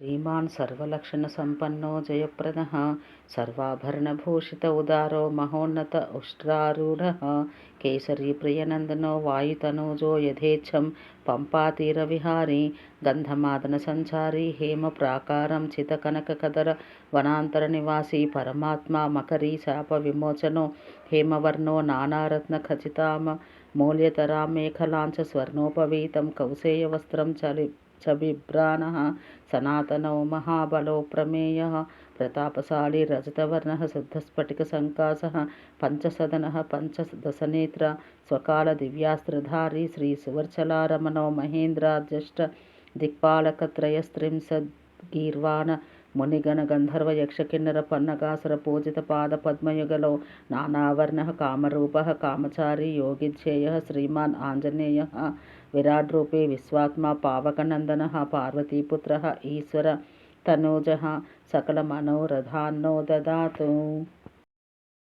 श्रीमान् सर्वलक्षणसम्पन्नो जयप्रदः सर्वाभरणभूषित उदारो महोन्नत उष्ट्रारूढः केसरी प्रियनन्दनो वायुतनूजो यथेच्छं पम्पातीरविहारी गन्धमादनसञ्चारी हेमप्राकारं चितकनककदर वनान्तरनिवासी परमात्मा मकरी शापविमोचनो हेमवर्णो नानारत्नखचितां मूल्यतरां मेखलां च स्वर्णोपवीतं कौसेयवस्त्रं बिभ्राणः सनातनो महाबलो प्रमेयः प्रतापशाली रजतवर्णः शुद्धस्फटिकसङ्कासः पंचसदनः पंचदशनेत्र स्वकालदिव्यास्त्रधारी श्रीसुवर्चलारमणो महेन्द्राध्यष्ट दिक्पालकत्रयस्त्रिंशद्गीर्वाण मुनिगणगन्धर्वयक्षकिन्नरपन्नगासुरपूजितपादपद्मयुगलो नानावर्णः कामरूपः कामचारी योगिध्येयः श्रीमान् आञ्जनेयः विराड्रूपी विश्वात्मा पावकनन्दनः पार्वतीपुत्रः ईश्वर तनूजः सकलमनोरथान्नो ददातु।